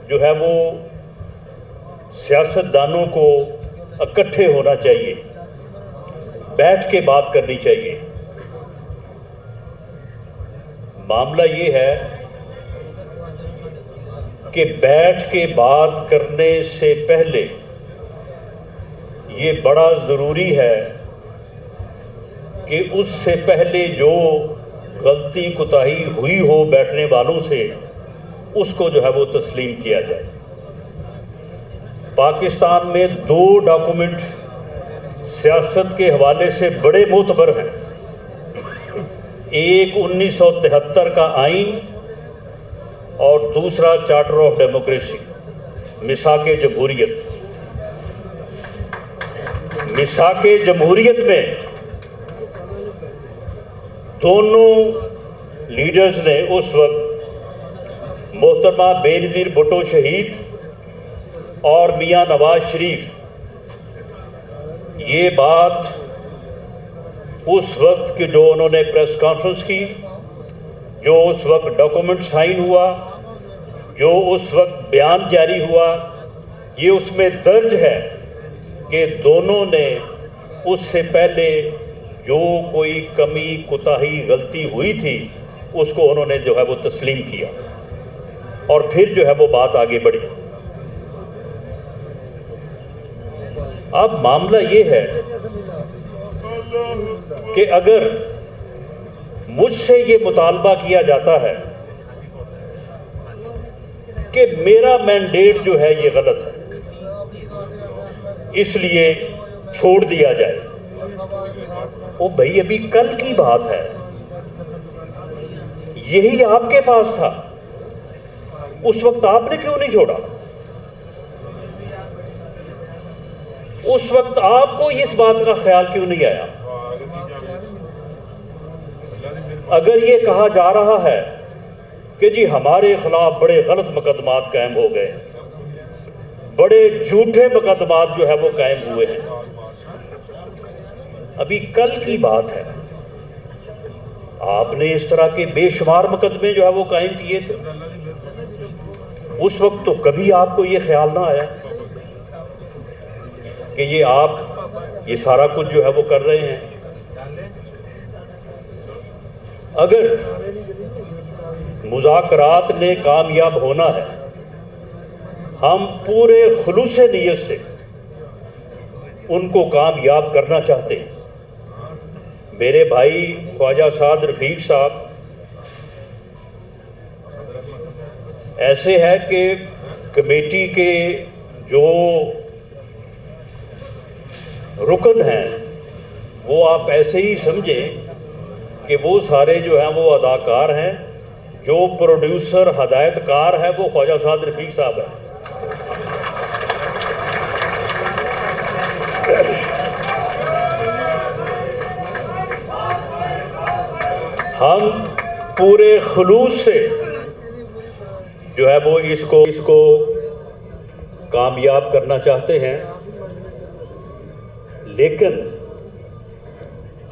جو ہے وہ سیاستدانوں کو اکٹھے ہونا چاہیے، بیٹھ کے بات کرنی چاہیے۔ معاملہ یہ ہے کہ بیٹھ کے بات کرنے سے پہلے یہ بڑا ضروری ہے کہ اس سے پہلے جو غلطی کوتاہی ہوئی ہو بیٹھنے والوں سے، اس کو جو ہے وہ تسلیم کیا جائے۔ پاکستان میں 2 ڈاکومنٹ سیاست کے حوالے سے بڑے معتبر ہیں، ایک 1973 کا آئین اور دوسرا چارٹر آف ڈیموکریسی، میثاق جمہوریت۔ میثاق جمہوریت میں دونوں لیڈرز نے اس وقت محترمہ بے نظیر بھٹو شہید اور میاں نواز شریف، یہ بات اس وقت کہ جو انہوں نے پریس کانفرنس کی، جو اس وقت ڈاکومنٹ سائن ہوا، جو اس وقت بیان جاری ہوا، یہ اس میں درج ہے کہ دونوں نے اس سے پہلے جو کوئی کمی کوتاہی غلطی ہوئی تھی اس کو انہوں نے جو ہے وہ تسلیم کیا، اور پھر جو ہے وہ بات آگے بڑھی۔ اب معاملہ یہ ہے کہ اگر مجھ سے یہ مطالبہ کیا جاتا ہے کہ میرا مینڈیٹ جو ہے یہ غلط ہے، اس لیے چھوڑ دیا جائے، وہ بھائی ابھی کل کی بات ہے، یہی آپ کے پاس تھا، اس وقت آپ نے کیوں نہیں چھوڑا؟ اس وقت آپ کو اس بات کا خیال کیوں نہیں آیا؟ اگر یہ کہا جا رہا ہے کہ جی ہمارے خلاف بڑے غلط مقدمات قائم ہو گئے، بڑے جھوٹے مقدمات جو ہے وہ قائم ہوئے ہیں، ابھی کل کی بات ہے، آپ نے اس طرح کے بے شمار مقدمے جو ہے وہ قائم کیے تھے، اس وقت تو کبھی آپ کو یہ خیال نہ آیا کہ یہ آپ یہ سارا کچھ جو ہے وہ کر رہے ہیں۔ اگر مذاکرات نے کامیاب ہونا ہے، ہم پورے خلوص نیت سے ان کو کامیاب کرنا چاہتے ہیں۔ میرے بھائی خواجہ سعد رفیق صاحب ایسے ہے کہ کمیٹی کے جو رکن ہیں وہ آپ ایسے ہی سمجھیں کہ وہ سارے جو ہیں وہ اداکار ہیں، جو پروڈیوسر ہدایت کار ہے وہ خواجہ سعد رفیق صاحب ہے۔ ہم پورے خلوص سے جو ہے وہ اس کو کامیاب کرنا چاہتے ہیں، لیکن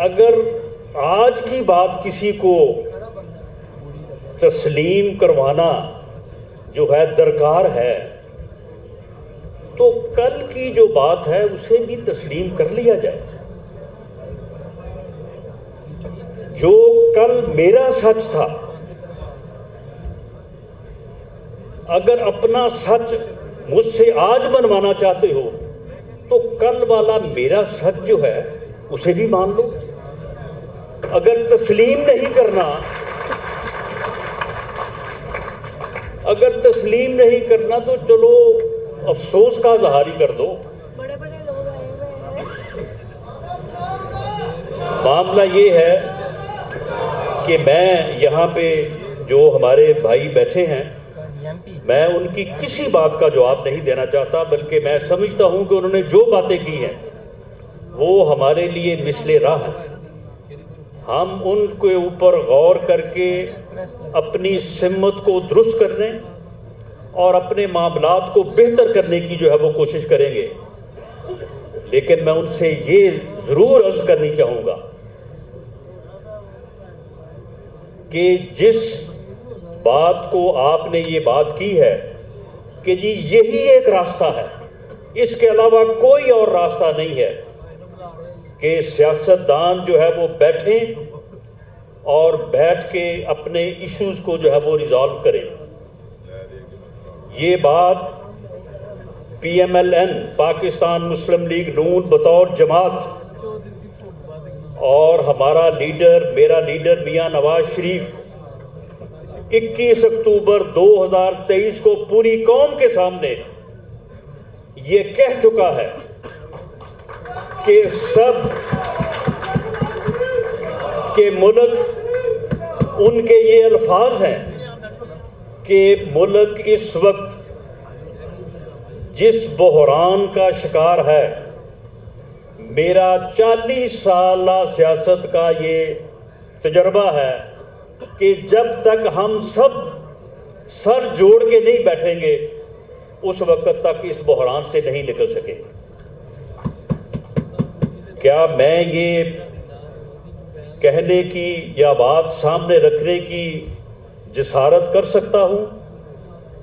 اگر آج کی بات کسی کو تسلیم کروانا جو ہے درکار ہے تو کل کی جو بات ہے اسے بھی تسلیم کر لیا جائے۔ جو کل میرا سچ تھا، اگر اپنا سچ مجھ سے آج منوانا چاہتے ہو تو کل والا میرا سچ جو ہے اسے بھی مان لو۔ اگر تسلیم نہیں کرنا تو چلو افسوس کا اظہار ہی کر دو۔ بڑے بڑے لوگ آئے ہوئے ہیں۔ معاملہ یہ ہے کہ میں یہاں پہ جو ہمارے بھائی بیٹھے ہیں، میں ان کی کسی بات کا جواب نہیں دینا چاہتا، بلکہ میں سمجھتا ہوں کہ انہوں نے جو باتیں کی ہیں وہ ہمارے لیے مثل راہ ہیں۔ ہم ان کے اوپر غور کر کے اپنی سمت کو درست کرنے اور اپنے معاملات کو بہتر کرنے کی جو ہے وہ کوشش کریں گے، لیکن میں ان سے یہ ضرور عرض کرنی چاہوں گا کہ جس بات کو آپ نے یہ بات کی ہے کہ جی یہی ایک راستہ ہے، اس کے علاوہ کوئی اور راستہ نہیں ہے کہ سیاستدان جو ہے وہ بیٹھیں اور بیٹھ کے اپنے ایشوز کو جو ہے وہ ریزالو کریں۔ یہ بات P M L N Pakistan Muslim League Noon بطور جماعت اور ہمارا لیڈر، میرا لیڈر میاں نواز شریف 21 اکتوبر 2023 کو پوری قوم کے سامنے یہ کہہ چکا ہے کہ سب کے ملک، ان کے یہ الفاظ ہیں کہ ملک اس وقت جس بحران کا شکار ہے، میرا 40 سالہ سیاست کا یہ تجربہ ہے کہ جب تک ہم سب سر جوڑ کے نہیں بیٹھیں گے اس وقت تک اس بحران سے نہیں نکل سکیں گے۔ کیا میں یہ کہنے کی یا بات سامنے رکھنے کی جسارت کر سکتا ہوں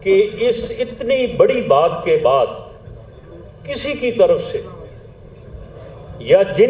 کہ اس اتنی بڑی بات کے بعد کسی کی طرف سے یا جن